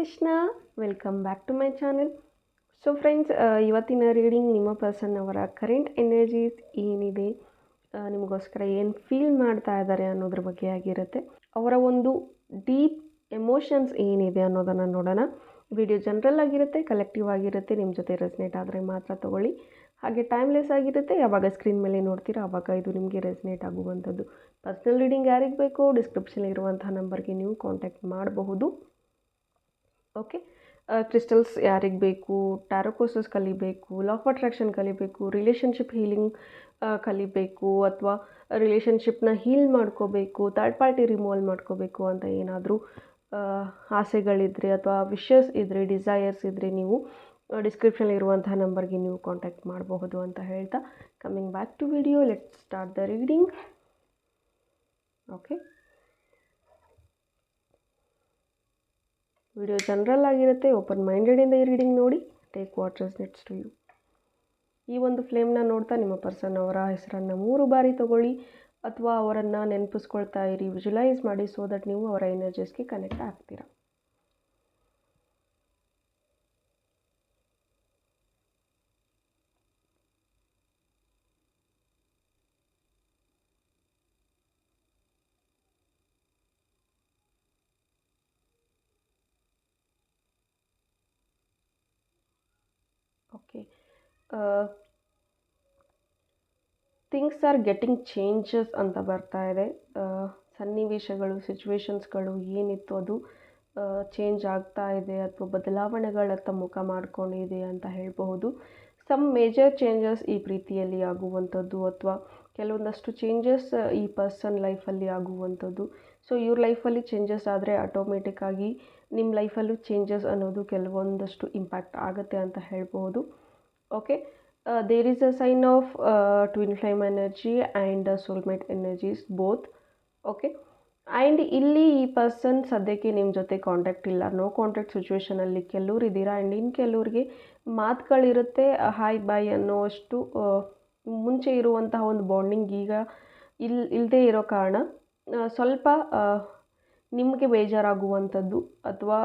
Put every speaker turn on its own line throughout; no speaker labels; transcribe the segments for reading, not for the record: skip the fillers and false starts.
Krishna, welcome back to my channel. So friends, ಇವತ್ತಿನ reading ನಿಮ್ಮ person ಅವರ ಕರೆಂಟ್ ಎನರ್ಜೀಸ್ ಏನಿದೆ, ನಿಮಗೋಸ್ಕರ ಏನು ಫೀಲ್ ಮಾಡ್ತಾ ಇದ್ದಾರೆ ಅನ್ನೋದ್ರ ಬಗ್ಗೆ ಆಗಿರುತ್ತೆ. ಅವರ ಒಂದು ಡೀಪ್ ಎಮೋಷನ್ಸ್ ಏನಿದೆ ಅನ್ನೋದನ್ನು ನೋಡೋಣ. ವಿಡಿಯೋ ಜನರಲ್ ಆಗಿರುತ್ತೆ, ಕಲೆಕ್ಟಿವ್ ಆಗಿರುತ್ತೆ. ನಿಮ್ಮ ಜೊತೆ ರೆಸ್ನೇಟ್ ಆದರೆ ಮಾತ್ರ ತೊಗೊಳ್ಳಿ. ಹಾಗೆ ಟೈಮ್ಲೆಸ್ ಆಗಿರುತ್ತೆ. ಯಾವಾಗ ಸ್ಕ್ರೀನ್ ಮೇಲೆ ನೋಡ್ತೀರಾ ಆವಾಗ ಇದು ನಿಮಗೆ ರೆಸ್ನೇಟ್ ಆಗುವಂಥದ್ದು. ಪರ್ಸ್ನಲ್ ರೀಡಿಂಗ್ ಯಾರಿಗೆ ಬೇಕೋ ಡಿಸ್ಕ್ರಿಪ್ಷನ್ ಇರುವಂಥ ನಂಬರ್ಗೆ ನೀವು ಕಾಂಟ್ಯಾಕ್ಟ್ ಮಾಡಬಹುದು. ಓಕೆ, ಕ್ರಿಸ್ಟಲ್ಸ್ ಯಾರಿಗೆ ಬೇಕು, ಟ್ಯಾರೋ ಕೋರ್ಸಸ್ ಕಲಿಬೇಕು, ಲಾ ಆಫ್ ಅಟ್ರಾಕ್ಷನ್ ಕಲಿಬೇಕು, ರಿಲೇಷನ್ಶಿಪ್ ಹೀಲಿಂಗ್ ಕಲಿಬೇಕು, ಅಥವಾ ರಿಲೇಷನ್ಶಿಪ್ನ ಹೀಲ್ ಮಾಡ್ಕೋಬೇಕು, ಥರ್ಡ್ ಪಾರ್ಟಿ ರಿಮೂವಲ್ ಮಾಡ್ಕೋಬೇಕು ಅಂತ ಏನಾದರೂ ಆಸೆಗಳಿದ್ದರೆ ಅಥವಾ ವಿಶಸ್ ಇದ್ದರೆ, ಡಿಸೈರ್ಸ್ ಇದ್ದರೆ ನೀವು ಡಿಸ್ಕ್ರಿಪ್ಷನ್ ಇರುವಂಥ ನಂಬರ್ಗೆ ನೀವು ಕಾಂಟ್ಯಾಕ್ಟ್ ಮಾಡಬಹುದು ಅಂತ ಹೇಳ್ತಾ, coming back to video, let's start the reading. Okay, video general ಆಗಿರುತ್ತೆ. ಓಪನ್ ಮೈಂಡೆಡಿಂದ ಈ ರೀಡಿಂಗ್ ನೋಡಿ. Take what resonates to you. ಈ ಒಂದು ಫ್ಲೇಮ್ನ ನೋಡ್ತಾ ನಿಮ್ಮ ಪರ್ಸನ್ ಅವರ ಹೆಸರನ್ನು 3 ಬಾರಿ ತಗೊಳ್ಳಿ ಅಥವಾ ಅವರನ್ನು ನೆನಪಿಸ್ಕೊಳ್ತಾ ಇರಿ, ವಿಜುವಲೈಸ್ ಮಾಡಿ, ಸೊ ದಟ್ ನೀವು ಅವರ ಎನರ್ಜೀಸ್ಗೆ ಕನೆಕ್ಟ್ ಆಗ್ತೀರಾ. Okay, things are getting changes ಅಂತ ಬರ್ತಾ ಇದೆ. ಸನ್ನಿವೇಶಗಳು, ಸಿಚುವೇಶನ್ಸ್ಗಳು ಏನಿತ್ತು ಅದು ಚೇಂಜ್ ಆಗ್ತಾ ಇದೆ ಅಥವಾ ಬದಲಾವಣೆಗಳತ್ತ ಮುಖ ಮಾಡ್ಕೊಂಡಿದೆ ಅಂತ ಹೇಳಬಹುದು. ಸಮ್ ಮೇಜರ್ ಚೇಂಜಸ್ ಈ ಪ್ರೀತಿಯಲ್ಲಿ ಆಗುವಂಥದ್ದು ಅಥವಾ ಕೆಲವೊಂದಷ್ಟು ಚೇಂಜಸ್ ಈ ಪರ್ಸನ್ ಲೈಫಲ್ಲಿ ಆಗುವಂಥದ್ದು. ಸೊ ಇವ್ರ ಲೈಫಲ್ಲಿ ಚೇಂಜಸ್ ಆದರೆ ಆಟೋಮೆಟಿಕ್ಕಾಗಿ ನಿಮ್ಮ ಲೈಫಲ್ಲೂ ಚೇಂಜಸ್ ಅನ್ನೋದು ಕೆಲವೊಂದಷ್ಟು ಇಂಪ್ಯಾಕ್ಟ್ ಆಗುತ್ತೆ ಅಂತ ಹೇಳ್ಬೋದು. Okay, there is a sign of twin flame energy and soulmate energies both. Okay, and ಇಲ್ಲಿ ಈ ಪರ್ಸನ್ ಸದ್ಯಕ್ಕೆ ನಿಮ್ಮ ಜೊತೆ ಕಾಂಟ್ಯಾಕ್ಟ್ ಇಲ್ಲ, ನೋ ಕಾಂಟ್ಯಾಕ್ಟ್ ಸಿಚುವೇಷನಲ್ಲಿ ಕೆಲವ್ರು ಇದ್ದೀರಾ. ಆ್ಯಂಡ್ ಇನ್ನು ಕೆಲವ್ರಿಗೆ ಮಾತುಗಳಿರುತ್ತೆ, ಹಾಯ್ ಬಾಯ್ ಅನ್ನೋಷ್ಟು ಮುಂಚೆ ಇರುವಂತಹ ಒಂದು ಬಾಂಡಿಂಗ್ ಈಗ ಇಲ್ಲದೇ ಇರೋ ಕಾರಣ ಸ್ವಲ್ಪ ನಿಮಗೆ ಬೇಜಾರಾಗುವಂಥದ್ದು ಅಥವಾ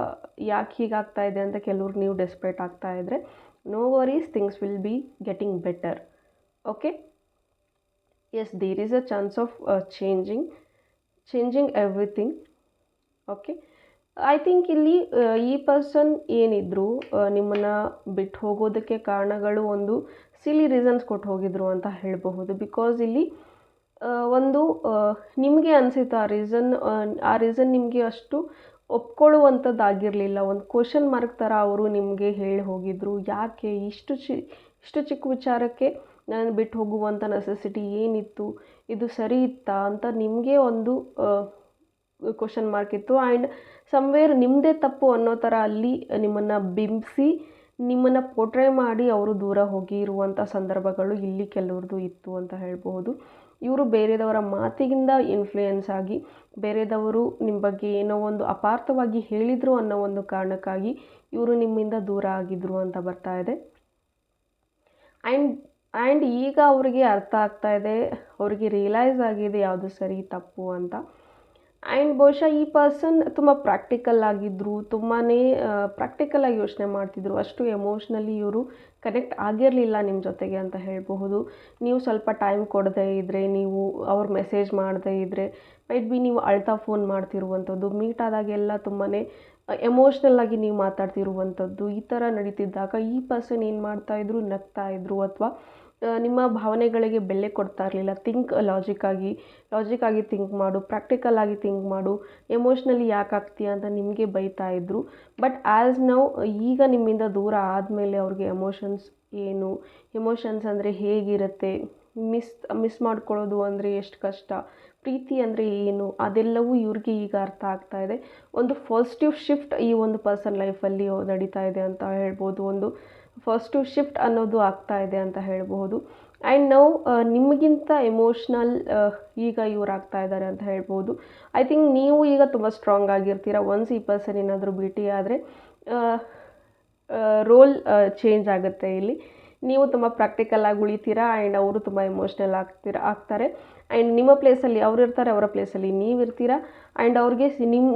ಯಾಕೆ ಹೀಗಾಗ್ತಾ ಇದೆ ಅಂತ ಕೆಲವ್ರಿಗೆ ನೀವು ಡೆಸ್ಪ್ರೇಟ್ ಆಗ್ತಾ ಇದ್ದರೆ, no worries, things will be getting better. Okay, yes, there is a chance of changing everything. Okay, I think ಇಲ್ಲಿ ಈ ಪರ್ಸನ್ ಏನಿದ್ರು ನಿಮ್ಮನ್ನು ಬಿಟ್ಟು ಹೋಗೋದಕ್ಕೆ ಕಾರಣಗಳು ಒಂದು ಸಿಲಿ ರೀಸನ್ಸ್ ಕೊಟ್ಟು ಹೋಗಿದ್ರು ಅಂತ ಹೇಳಬಹುದು. ಬಿಕಾಸ್ ಇಲ್ಲಿ ಒಂದು ನಿಮಗೆ ಅನಿಸುತ್ತೆ ಆ ರೀಸನ್ ನಿಮಗೆ ಅಷ್ಟು ಒಪ್ಕೊಳ್ಳುವಂಥದ್ದಾಗಿರಲಿಲ್ಲ. ಒಂದು ಕ್ವಶನ್ ಮಾರ್ಕ್ ಥರ ಅವರು ನಿಮಗೆ ಹೇಳಿ ಹೋಗಿದ್ರು. ಯಾಕೆ ಇಷ್ಟು ಚಿಕ್ಕ ವಿಚಾರಕ್ಕೆ ನಾನು ಬಿಟ್ಟು ಹೋಗುವಂಥ ನೆಸೆಸಿಟಿ ಏನಿತ್ತು, ಇದು ಸರಿ ಇತ್ತಾ ಅಂತ ನಿಮಗೆ ಒಂದು ಕ್ವಶನ್ ಮಾರ್ಕ್ ಇತ್ತು. ಆ್ಯಂಡ್ ಸಮ್ವೇರ್ ನಿಮ್ಮದೇ ತಪ್ಪು ಅನ್ನೋ ಥರ ಅಲ್ಲಿ ನಿಮ್ಮನ್ನು ಬಿಂಬಿಸಿ ನಿಮ್ಮನ್ನು ಪೋಟ್ರೆ ಮಾಡಿ ಅವರು ದೂರ ಹೋಗಿ ಇರುವಂಥ ಸಂದರ್ಭಗಳು ಇಲ್ಲಿ ಕೆಲವ್ರದ್ದು ಇತ್ತು ಅಂತ ಹೇಳ್ಬೋದು. ಇವರು ಬೇರೆದವರ ಮಾತಿಗಿಂದ ಇನ್ಫ್ಲೂಯೆನ್ಸ್ ಆಗಿ ಬೇರೆದವರು ನಿಮ್ಮ ಬಗ್ಗೆ ಏನೋ ಒಂದು ಅಪಾರ್ಥವಾಗಿ ಹೇಳಿದರು ಅನ್ನೋ ಒಂದು ಕಾರಣಕ್ಕಾಗಿ ಇವರು ನಿಮ್ಮಿಂದ ದೂರ ಆಗಿದ್ರು ಅಂತ ಬರ್ತಾ ಇದೆ. ಆ್ಯಂಡ್ ಈಗ ಅವರಿಗೆ ಅರ್ಥ ಆಗ್ತಾ ಇದೆ, ಅವರಿಗೆ ರಿಯಲೈಸ್ ಆಗಿದೆ ಯಾವುದು ಸರಿ ತಪ್ಪು ಅಂತ. ಆ್ಯಂಡ್ ಬಹುಶಃ ಈ ಪರ್ಸನ್ ತುಂಬ ಪ್ರಾಕ್ಟಿಕಲ್ ಆಗಿದ್ದರು, ತುಂಬಾ ಪ್ರಾಕ್ಟಿಕಲಾಗಿ ಯೋಚನೆ ಮಾಡ್ತಿದ್ರು. ಅಷ್ಟು ಎಮೋಷ್ನಲಿ ಇವರು ಕನೆಕ್ಟ್ ಆಗಿರಲಿಲ್ಲ ನಿಮ್ಮ ಜೊತೆಗೆ ಅಂತ ಹೇಳಬಹುದು. ನೀವು ಸ್ವಲ್ಪ ಟೈಮ್ ಕೊಡದೇ ಇದ್ದರೆ, ನೀವು ಅವ್ರ ಮೆಸೇಜ್ ಮಾಡದೇ ಇದ್ದರೆ, ಮೈಟ್ ಬಿ ನೀವು ಅಳ್ತಾ ಫೋನ್ ಮಾಡ್ತಿರುವಂಥದ್ದು, ಮೀಟ್ ಆದಾಗೆಲ್ಲ ತುಂಬಾ ಎಮೋಷ್ನಲ್ಲಾಗಿ ನೀವು ಮಾತಾಡ್ತಿರುವಂಥದ್ದು, ಈ ಥರ ನಡೀತಿದ್ದಾಗ ಈ ಪರ್ಸನ್ ಏನು ಮಾಡ್ತಾಯಿದ್ರು, ನಗ್ತಾಯಿದ್ರು ಅಥವಾ ನಿಮ್ಮ ಭಾವನೆಗಳಿಗೆ ಬೆಲೆ ಕೊಡ್ತಾ ಇರಲಿಲ್ಲ. ಲಾಜಿಕ್ಕಾಗಿ ಥಿಂಕ್ ಮಾಡು, ಪ್ರಾಕ್ಟಿಕಲಾಗಿ ಥಿಂಕ್ ಮಾಡು, ಎಮೋಷ್ನಲಿ ಯಾಕೆ ಆಗ್ತೀಯ ಅಂತ ನಿಮಗೆ ಬೈತಾ ಇದ್ದರು. ಬಟ್ ಆ್ಯಸ್ ನೌ ಈಗ ನಿಮ್ಮಿಂದ ದೂರ ಆದಮೇಲೆ ಅವ್ರಿಗೆ ಎಮೋಷನ್ಸ್ ಅಂದರೆ ಹೇಗಿರುತ್ತೆ, ಮಿಸ್ ಮಾಡ್ಕೊಳ್ಳೋದು ಅಂದರೆ ಎಷ್ಟು ಕಷ್ಟ, ಪ್ರೀತಿ ಅಂದರೆ ಏನು, ಅದೆಲ್ಲವೂ ಇವ್ರಿಗೆ ಈಗ ಅರ್ಥ ಆಗ್ತಾ ಇದೆ. ಒಂದು ಪಾಸಿಟಿವ್ ಶಿಫ್ಟ್ ಈ ಒಂದು ಪರ್ಸನ್ ಲೈಫಲ್ಲಿ ನಡೀತಾ ಇದೆ ಅಂತ ಹೇಳ್ಬೋದು. ಒಂದು ಪಾಸಿಟಿವ್ ಶಿಫ್ಟ್ ಅನ್ನೋದು ಆಗ್ತಾ ಇದೆ ಅಂತ ಹೇಳಬಹುದು. ಆ್ಯಂಡ್ ನಾವು ನಿಮಗಿಂತ ಎಮೋಷ್ನಲ್ ಈಗ ಇವ್ರು ಆಗ್ತಾ ಇದ್ದಾರೆ ಅಂತ ಹೇಳ್ಬೋದು. ಐ ಥಿಂಕ್ ನೀವು ಈಗ ತುಂಬ ಸ್ಟ್ರಾಂಗ್ ಆಗಿರ್ತೀರ. ಒನ್ಸ್ ಈ ಪರ್ಸನ್ ಏನಾದರೂ ಭೇಟಿ ಆದರೆ ರೋಲ್ ಚೇಂಜ್ ಆಗುತ್ತೆ ಇಲ್ಲಿ. ನೀವು ತುಂಬ ಪ್ರಾಕ್ಟಿಕಲ್ ಆಗಿ ಉಳಿತೀರಾ ಆ್ಯಂಡ್ ಅವರು ತುಂಬ ಎಮೋಷ್ನಲ್ ಆಗ್ತಾರೆ. ಆ್ಯಂಡ್ ನಿಮ್ಮ ಪ್ಲೇಸಲ್ಲಿ ಅವ್ರು ಇರ್ತಾರೆ, ಅವರ ಪ್ಲೇಸಲ್ಲಿ ನೀವು ಇರ್ತೀರಾ. ಆ್ಯಂಡ್ ಅವ್ರಿಗೆ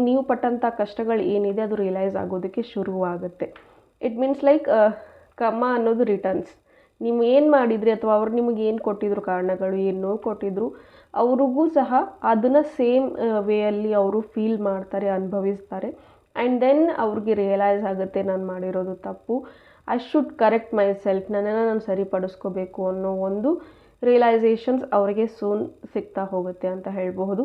ನೀವು ಪಟ್ಟಂಥ ಕಷ್ಟಗಳು ಏನಿದೆ ಅದು ರಿಯಲೈಸ್ ಆಗೋದಕ್ಕೆ ಶುರುವಾಗುತ್ತೆ. ಇಟ್ ಮೀನ್ಸ್ ಲೈಕ್ ಕರ್ಮ ಅನ್ನೋದು ರಿಟರ್ನ್ಸ್. ನೀವು ಏನು ಮಾಡಿದ್ರಿ ಅಥವಾ ಅವ್ರು ನಿಮಗೆ ಏನು ಕೊಟ್ಟಿದ್ರು ಕಾರಣಗಳು, ಏನು ನೋವು ಕೊಟ್ಟಿದ್ರು, ಅವ್ರಿಗೂ ಸಹ ಅದನ್ನು ಸೇಮ್ ವೇಯಲ್ಲಿ ಅವರು ಫೀಲ್ ಮಾಡ್ತಾರೆ, ಅನುಭವಿಸ್ತಾರೆ. ಆ್ಯಂಡ್ ದೆನ್ ಅವ್ರಿಗೆ ರಿಯಲೈಸ್ ಆಗುತ್ತೆ ನಾನು ಮಾಡಿರೋದು ತಪ್ಪು, I should correct my self, ನನ್ನನ್ನು ನಾನು ಸರಿಪಡಿಸ್ಕೋಬೇಕು ಅನ್ನೋ ಒಂದು ರಿಯಲೈಸೇಷನ್ಸ್ ಅವರಿಗೆ ಸೂನ್ ಸಿಗ್ತಾ ಹೋಗುತ್ತೆ ಅಂತ ಹೇಳಬಹುದು.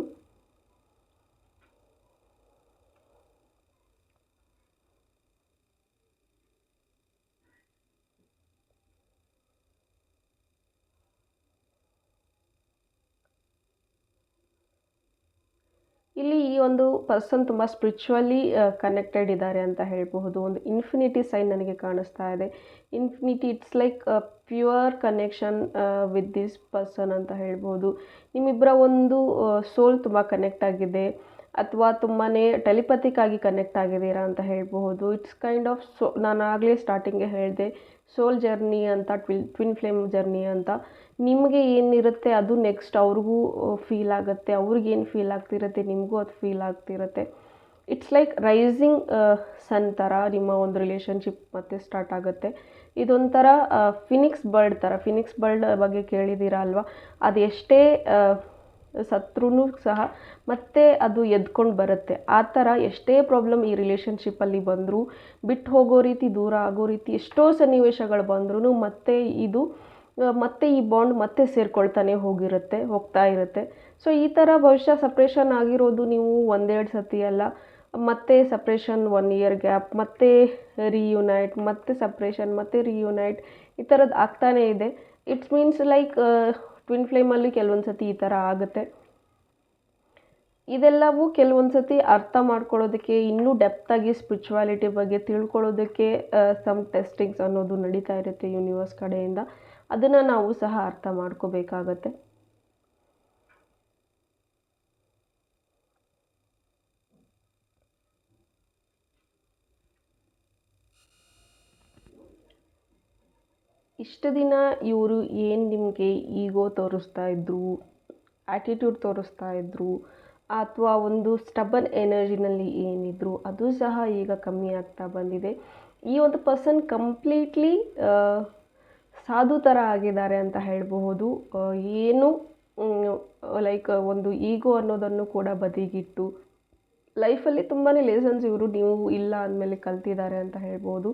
ಇಲ್ಲಿ ಈ ಒಂದು ಪರ್ಸನ್ ತುಂಬ ಸ್ಪಿರಿಚುವಲಿ ಕನೆಕ್ಟೆಡ್ ಇದ್ದಾರೆ ಅಂತ ಹೇಳಬಹುದು. ಒಂದು ಇನ್ಫಿನಿಟಿ ಸೈನ್ ನನಗೆ ಕಾಣಿಸ್ತಾ ಇದೆ. Infinity it's like pure connection with this person ಅಂತ ಹೇಳ್ಬೋದು. ನಿಮ್ಮಿಬ್ಬರ ಒಂದು ಸೋಲ್ ತುಂಬ ಕನೆಕ್ಟ್ ಆಗಿದೆ ಅಥವಾ ತುಂಬಾ ಟೆಲಿಪತಿಕ್ ಆಗಿ ಕನೆಕ್ಟ್ ಆಗಿದ್ದೀರಾ ಅಂತ ಹೇಳಬಹುದು. ಇಟ್ಸ್ ಕೈಂಡ್ ಆಫ್ ನಾನು ಆಗಲೇ ಸ್ಟಾರ್ಟಿಂಗ್ಗೆ ಹೇಳಿದೆ ಸೋಲ್ ಜರ್ನಿ ಅಂತ, ಟ್ವಿನ್ ಫ್ಲೇಮ್ ಜರ್ನಿ ಅಂತ. ನಿಮಗೆ ಏನಿರುತ್ತೆ ಅದು ನೆಕ್ಸ್ಟ್ ಅವ್ರಿಗೂ ಫೀಲ್ ಆಗುತ್ತೆ, ಅವ್ರಿಗೇನು ಫೀಲ್ ಆಗ್ತಿರುತ್ತೆ ನಿಮಗೂ ಅದು ಫೀಲ್ ಆಗ್ತಿರುತ್ತೆ. ಇಟ್ಸ್ ಲೈಕ್ ರೈಸಿಂಗ್ ಸನ್ ಥರ ನಿಮ್ಮ ಒಂದು ರಿಲೇಷನ್ಶಿಪ್ ಮತ್ತೆ ಸ್ಟಾರ್ಟ್ ಆಗುತ್ತೆ. ಇದೊಂಥರ ಫಿನಿಕ್ಸ್ ಬರ್ಡ್ ಥರ. ಫಿನಿಕ್ಸ್ ಬರ್ಡ್ ಬಗ್ಗೆ ಕೇಳಿದ್ದೀರಾ ಅಲ್ವಾ? ಅದು ಎಷ್ಟೇ ಸತ್ರೂ ಸಹ ಮತ್ತೆ ಅದು ಎದ್ಕೊಂಡು ಬರುತ್ತೆ. ಆ ಥರ ಎಷ್ಟೇ ಪ್ರಾಬ್ಲಮ್ ಈ ರಿಲೇಷನ್ಶಿಪ್ಪಲ್ಲಿ ಬಂದರೂ, ಬಿಟ್ಟು ಹೋಗೋ ರೀತಿ, ದೂರ ಆಗೋ ರೀತಿ ಎಷ್ಟೋ ಸನ್ನಿವೇಶಗಳು ಬಂದ್ರೂ ಮತ್ತೆ ಇದು ಮತ್ತೆ ಈ ಬಾಂಡ್ ಮತ್ತೆ ಸೇರ್ಕೊಳ್ತಾನೆ ಹೋಗ್ತಾ ಇರುತ್ತೆ. ಸೊ ಈ ಥರ ಬಹುಶಃ ಸಪ್ರೇಷನ್ ಆಗಿರೋದು ನೀವು ಒಂದೆರಡು ಸತಿ ಅಲ್ಲ, ಮತ್ತೆ ಸಪ್ರೇಷನ್ 1 year ಗ್ಯಾಪ್, ಮತ್ತೆ ರಿಯುನೈಟ್, ಮತ್ತೆ ಸಪ್ರೇಷನ್, ಮತ್ತೆ ರಿಯುನೈಟ್, ಈ ಥರದ್ದು ಆಗ್ತಾನೇ ಇದೆ. ಇಟ್ಸ್ ಮೀನ್ಸ್ ಲೈಕ್ ಟ್ವಿನ್ ಫ್ಲೇಮಲ್ಲಿ ಕೆಲವೊಂದು ಸತಿ ಈ ಥರ ಆಗುತ್ತೆ. ಇದೆಲ್ಲವೂ ಕೆಲವೊಂದು ಸತಿ ಅರ್ಥ ಮಾಡ್ಕೊಳ್ಳೋದಕ್ಕೆ, ಇನ್ನೂ ಡೆಪ್ತಾಗಿ ಸ್ಪಿರಿಚುವಾಲಿಟಿ ಬಗ್ಗೆ ತಿಳ್ಕೊಳ್ಳೋದಕ್ಕೆ ಸಮ್ ಟೆಸ್ಟಿಂಗ್ಸ್ ಅನ್ನೋದು ನಡೀತಾ ಇರುತ್ತೆ ಯೂನಿವರ್ಸ್ ಕಡೆಯಿಂದ. ಅದನ್ನು ನಾವು ಸಹ ಅರ್ಥ ಮಾಡ್ಕೋಬೇಕಾಗತ್ತೆ. ಇಷ್ಟು ದಿನ ಇವರು ಏನು ನಿಮಗೆ ಈಗೋ ತೋರಿಸ್ತಾ ಇದ್ರು, ಆ್ಯಟಿಟ್ಯೂಡ್ ತೋರಿಸ್ತಾ ಇದ್ರು, ಅಥವಾ ಒಂದು ಸ್ಟಬನ್ ಎನರ್ಜಿನಲ್ಲಿ ಏನಿದ್ರು ಅದು ಸಹ ಈಗ ಕಮ್ಮಿ ಆಗ್ತಾ ಬಂದಿದೆ. ಈ ಒಂದು ಪರ್ಸನ್ ಕಂಪ್ಲೀಟ್ಲಿ ಸಾಧು ಥರ ಆಗಿದ್ದಾರೆ ಅಂತ ಹೇಳಬಹುದು. ಏನು ಲೈಕ್ ಒಂದು ಈಗೋ ಅನ್ನೋದನ್ನು ಕೂಡ ಬದಿಗಿಟ್ಟು ಲೈಫಲ್ಲಿ ತುಂಬಾ ಲೆಸನ್ಸ್ ನೀವು ಇಲ್ಲ ಅಂದಮೇಲೆ ಕಲ್ತಿದ್ದಾರೆ ಅಂತ ಹೇಳ್ಬೋದು.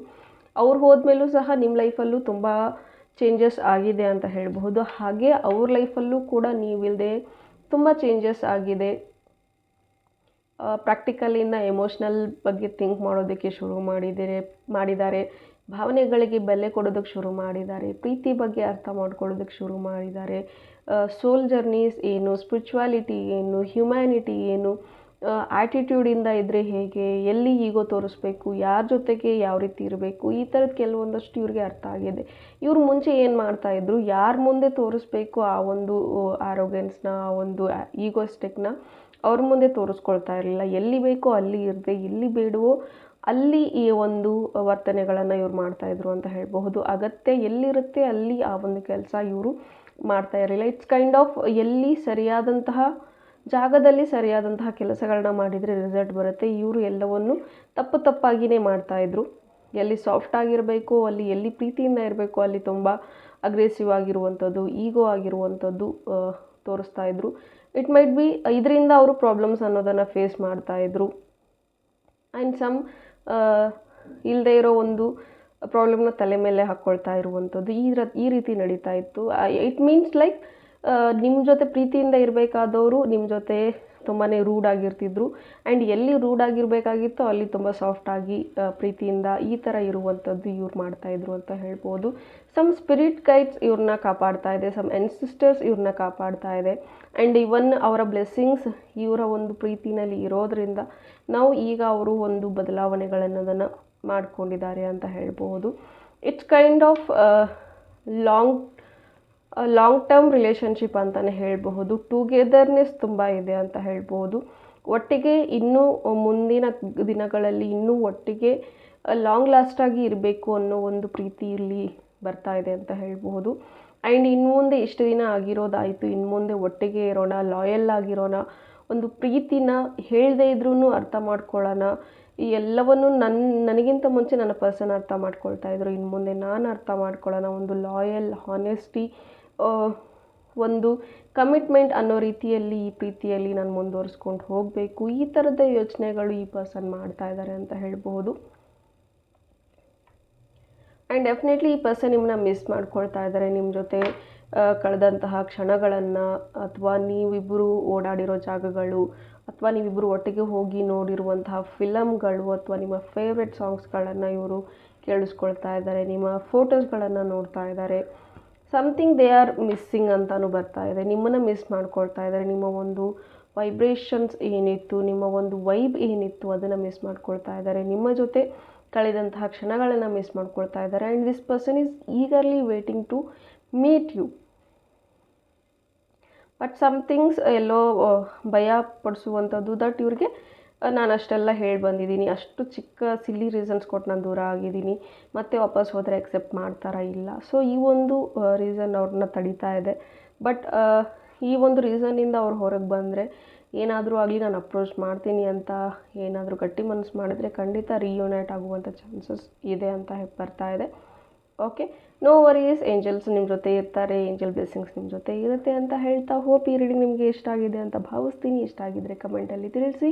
ಅವ್ರು ಹೋದ್ಮೇಲೂ ಸಹ ನಿಮ್ಮ ಲೈಫಲ್ಲೂ ತುಂಬ ಚೇಂಜಸ್ ಆಗಿದೆ ಅಂತ ಹೇಳಬಹುದು. ಹಾಗೆ ಅವ್ರ ಲೈಫಲ್ಲೂ ಕೂಡ ನೀವಿಲ್ಲದೆ ತುಂಬ ಚೇಂಜಸ್ ಆಗಿದೆ. ಪ್ರಾಕ್ಟಿಕಲಿಂದ ಎಮೋಷ್ನಲ್ ಬಗ್ಗೆ ಥಿಂಕ್ ಮಾಡೋದಕ್ಕೆ ಶುರು ಮಾಡಿದ್ದಾರೆ. ಭಾವನೆಗಳಿಗೆ ಬೆಲೆ ಕೊಡೋದಕ್ಕೆ ಶುರು ಮಾಡಿದ್ದಾರೆ. ಪ್ರೀತಿ ಬಗ್ಗೆ ಅರ್ಥ ಮಾಡ್ಕೊಳ್ಳೋದಕ್ಕೆ ಶುರು ಮಾಡಿದ್ದಾರೆ. ಸೋಲ್ ಜರ್ನೀಸ್ ಏನು, ಸ್ಪಿರಿಚುವಾಲಿಟಿ ಏನು, ಹ್ಯುಮ್ಯಾನಿಟಿ ಏನು, ಆ್ಯಟಿಟ್ಯೂಡಿಂದ ಇದ್ದರೆ ಹೇಗೆ, ಎಲ್ಲಿ ಈಗೋ ತೋರಿಸ್ಬೇಕು, ಯಾರ ಜೊತೆಗೆ ಯಾವ ರೀತಿ ಇರಬೇಕು, ಈ ಥರದ್ದು ಕೆಲವೊಂದಷ್ಟು ಇವ್ರಿಗೆ ಅರ್ಥ ಆಗಿದೆ. ಇವ್ರು ಮುಂಚೆ ಏನು ಮಾಡ್ತಾಯಿದ್ರು, ಯಾರ ಮುಂದೆ ತೋರಿಸ್ಬೇಕು ಆ ಒಂದು ಆರೋಗೆನ್ಸ್ನ, ಆ ಒಂದು ಈಗೋಸ್ಟಿಕ್ನ ಅವ್ರ ಮುಂದೆ ತೋರಿಸ್ಕೊಳ್ತಾ ಇರಲಿಲ್ಲ. ಎಲ್ಲಿ ಬೇಕೋ ಅಲ್ಲಿ ಇರದೆ, ಎಲ್ಲಿ ಬೇಡವೋ ಅಲ್ಲಿ ಈ ಒಂದು ವರ್ತನೆಗಳನ್ನು ಇವ್ರು ಮಾಡ್ತಾಯಿದ್ರು ಅಂತ ಹೇಳಬಹುದು. ಅಗತ್ಯ ಎಲ್ಲಿರುತ್ತೆ ಅಲ್ಲಿ ಆ ಒಂದು ಕೆಲಸ ಇವರು ಮಾಡ್ತಾ ಇರಲಿಲ್ಲ. ಇಟ್ಸ್ ಕೈಂಡ್ ಆಫ್ ಎಲ್ಲಿ ಸರಿಯಾದಂತಹ ಜಾಗದಲ್ಲಿ ಸರಿಯಾದಂತಹ ಕೆಲಸಗಳನ್ನ ಮಾಡಿದರೆ ರಿಸಲ್ಟ್ ಬರುತ್ತೆ. ಇವರು ಎಲ್ಲವನ್ನು ತಪ್ಪಾಗಿಯೇ ಮಾಡ್ತಾಯಿದ್ರು. ಎಲ್ಲಿ ಸಾಫ್ಟ್ ಆಗಿರಬೇಕು ಅಲ್ಲಿ, ಎಲ್ಲಿ ಪ್ರೀತಿಯಿಂದ ಇರಬೇಕು ಅಲ್ಲಿ ತುಂಬ ಅಗ್ರೆಸಿವ್ ಆಗಿರುವಂಥದ್ದು, ಈಗೋ ಆಗಿರುವಂಥದ್ದು ತೋರಿಸ್ತಾ ಇದ್ರು. ಇಟ್ ಮೈಟ್ ಬಿ ಇದರಿಂದ ಅವರು ಪ್ರಾಬ್ಲಮ್ಸ್ ಅನ್ನೋದನ್ನು ಫೇಸ್ ಮಾಡ್ತಾಯಿದ್ರು. ಆ್ಯಂಡ್ ಸಮ್ ಇಲ್ಲದೆ ಇರೋ ಒಂದು ಪ್ರಾಬ್ಲಮ್ನ ತಲೆ ಮೇಲೆ ಹಾಕ್ಕೊಳ್ತಾ ಇರುವಂಥದ್ದು ಈ ರೀತಿ ನಡೀತಾ ಇತ್ತು. ಇಟ್ ಮೀನ್ಸ್ ಲೈಕ್ ನಿಮ್ಮ ಜೊತೆ ಪ್ರೀತಿಯಿಂದ ಇರಬೇಕಾದವರು ನಿಮ್ಮ ಜೊತೆ ತುಂಬಾ ರೂಡ್ ಆಗಿರ್ತಿದ್ರು. ಆ್ಯಂಡ್ ಎಲ್ಲಿ ರೂಡ್ ಆಗಿರಬೇಕಾಗಿತ್ತೋ ಅಲ್ಲಿ ತುಂಬ ಸಾಫ್ಟಾಗಿ ಪ್ರೀತಿಯಿಂದ ಈ ಥರ ಇರುವಂಥದ್ದು ಇವ್ರು ಮಾಡ್ತಾಯಿದ್ರು ಅಂತ ಹೇಳ್ಬೋದು. ಸಮ್ ಸ್ಪಿರಿಟ್ ಗೈಡ್ಸ್ ಇವ್ರನ್ನ ಕಾಪಾಡ್ತಾ ಇದೆ, ಸಮ್ ಎನ್ಸಿಸ್ಟರ್ಸ್ ಇವ್ರನ್ನ ಕಾಪಾಡ್ತಾ ಇದೆ. ಆ್ಯಂಡ್ ಇವನ್ ಅವರ ಬ್ಲೆಸ್ಸಿಂಗ್ಸ್ ಇವರ ಒಂದು ಪ್ರೀತಿನಲ್ಲಿ ಇರೋದರಿಂದ ನಾವು ಈಗ ಅವರು ಒಂದು ಬದಲಾವಣೆಗಳನ್ನೋದನ್ನು ಮಾಡ್ಕೊಂಡಿದ್ದಾರೆ ಅಂತ ಹೇಳ್ಬೋದು. It's kind of long term relationship ಅಂತಲೇ ಹೇಳಬಹುದು. ಟುಗೆದರ್ನೆಸ್ ತುಂಬ ಇದೆ ಅಂತ ಹೇಳ್ಬೋದು. ಒಟ್ಟಿಗೆ ಇನ್ನೂ ಮುಂದಿನ ದಿನಗಳಲ್ಲಿ ಇನ್ನೂ ಒಟ್ಟಿಗೆ ಲಾಂಗ್ ಲಾಸ್ಟಾಗಿ ಇರಬೇಕು ಅನ್ನೋ ಒಂದು ಪ್ರೀತಿ ಇಲ್ಲಿ ಬರ್ತಾ ಇದೆ ಅಂತ ಹೇಳ್ಬೋದು. ಆ್ಯಂಡ್ ಇನ್ನು ಮುಂದೆ ಇಷ್ಟು ದಿನ ಆಗಿರೋದಾಯಿತು, ಇನ್ನು ಮುಂದೆ ಒಟ್ಟಿಗೆ ಇರೋಣ, ಲಾಯಲ್ ಆಗಿರೋಣ, ಒಂದು ಪ್ರೀತಿನ ಹೇಳದೇ ಇದ್ರೂ ಅರ್ಥ ಮಾಡ್ಕೊಳ್ಳೋಣ. ಈ ಎಲ್ಲವನ್ನು ನನಗಿಂತ ಮುಂಚೆ ನನ್ನ ಪರ್ಸನ್ ಅರ್ಥ ಮಾಡ್ಕೊಳ್ತಾ ಇದ್ರು, ಇನ್ನು ಮುಂದೆ ನಾನು ಅರ್ಥ ಮಾಡ್ಕೊಳ್ಳೋಣ. ಒಂದು ಲಾಯಲ್, ಹಾನೆಸ್ಟಿ, ಒಂದು ಕಮಿಟ್ಮೆಂಟ್ ಅನ್ನೋ ರೀತಿಯಲ್ಲಿ ಈ ಪ್ರೀತಿಯಲ್ಲಿ ನಾನು ಮುಂದುವರಿಸ್ಕೊಂಡು ಹೋಗಬೇಕು. ಈ ಥರದ ಯೋಚನೆಗಳು ಈ ಪರ್ಸನ್ ಮಾಡ್ತಾ ಇದ್ದಾರೆ ಅಂತ ಹೇಳ್ಬೋದು. ಆ್ಯಂಡ್ ಡೆಫಿನೆಟ್ಲಿ ಈ ಪರ್ಸನ್ ನಿಮ್ಮನ್ನ ಮಿಸ್ ಮಾಡ್ಕೊಳ್ತಾ ಇದ್ದಾರೆ. ನಿಮ್ಮ ಜೊತೆ ಕಳೆದಂತಹ ಕ್ಷಣಗಳನ್ನು, ಅಥವಾ ನೀವಿಬ್ಬರು ಓಡಾಡಿರೋ ಜಾಗಗಳು, ಅಥವಾ ನೀವಿಬ್ಬರು ಒಟ್ಟಿಗೆ ಹೋಗಿ ನೋಡಿರುವಂತಹ ಫಿಲಮ್ಗಳು, ಅಥವಾ ನಿಮ್ಮ ಫೇವ್ರೆಟ್ ಸಾಂಗ್ಸ್ಗಳನ್ನು ಇವರು ಕೇಳಿಸ್ಕೊಳ್ತಾ ಇದ್ದಾರೆ, ನಿಮ್ಮ ಫೋಟೋಸ್ಗಳನ್ನು ನೋಡ್ತಾ ಇದ್ದಾರೆ. ಸಮಥಿಂಗ್ ದೇ ಆರ್ ಮಿಸ್ಸಿಂಗ್ ಅಂತಲೂ ಬರ್ತಾ ಇದೆ. ನಿಮ್ಮನ್ನು ಮಿಸ್ ಮಾಡ್ಕೊಳ್ತಾ ಇದ್ದಾರೆ. ನಿಮ್ಮ ಒಂದು ವೈಬ್ರೇಷನ್ಸ್ ಏನಿತ್ತು, ನಿಮ್ಮ ಒಂದು ವೈಬ್ ಏನಿತ್ತು, ಅದನ್ನು ಮಿಸ್ ಮಾಡ್ಕೊಳ್ತಾ ಇದ್ದಾರೆ. ನಿಮ್ಮ ಜೊತೆ ಕಳೆದಂತಹ ಕ್ಷಣಗಳನ್ನು ಮಿಸ್ ಮಾಡ್ಕೊಳ್ತಾ ಇದ್ದಾರೆ. And this person is eagerly waiting to meet you. But something's ಎಲ್ಲೋ ಭಯ ಪಡಿಸುವಂಥದ್ದು ದಟ್ ಇವ್ರಿಗೆ ನಾನು ಅಷ್ಟೆಲ್ಲ ಹೇಳಿ ಬಂದಿದ್ದೀನಿ, ಅಷ್ಟು ಚಿಕ್ಕ ಸಿಲ್ಲಿ ರೀಸನ್ಸ್ ಕೊಟ್ಟು ನಾನು ದೂರ ಆಗಿದ್ದೀನಿ, ಮತ್ತೆ ವಾಪಸ್ ಹೋದರೆ ಎಕ್ಸೆಪ್ಟ್ ಮಾಡ್ತಾರಾ ಇಲ್ಲ. ಸೊ ಈ ಒಂದು ರೀಸನ್ ಅವ್ರನ್ನ ತಡೀತಾ ಇದೆ. ಬಟ್ ಈ ಒಂದು ರೀಸನ್ನಿಂದ ಅವ್ರು ಹೊರಗೆ ಬಂದರೆ, ಏನಾದರೂ ಆಗಲಿ ನಾನು ಅಪ್ರೋಚ್ ಮಾಡ್ತೀನಿ ಅಂತ ಏನಾದರೂ ಗಟ್ಟಿ ಮನಸ್ಸು ಮಾಡಿದ್ರೆ ಖಂಡಿತ ರಿಯೂನೈಟ್ ಆಗುವಂಥ ಚಾನ್ಸಸ್ ಇದೆ ಅಂತ ಬರ್ತಾ ಇದೆ. ಓಕೆ, ನೋ ವರೀಸ್, ಏಂಜಲ್ಸ್ ನಿಮ್ಮ ಜೊತೆ ಇರ್ತಾರೆ, ಏಂಜಲ್ ಬ್ಲೆಸ್ಸಿಂಗ್ಸ್ ನಿಮ್ಮ ಜೊತೆ ಇರುತ್ತೆ ಅಂತ ಹೇಳ್ತಾ, ಹೋಪ್ ಈ ರೀಡಿಂಗ್ ನಿಮಗೆ ಇಷ್ಟ ಆಗಿದೆ ಅಂತ ಭಾವಿಸ್ತೀನಿ. ಇಷ್ಟ ಆಗಿದ್ದರೆ ಕಮೆಂಟಲ್ಲಿ ತಿಳಿಸಿ.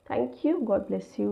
Thank you. God bless you.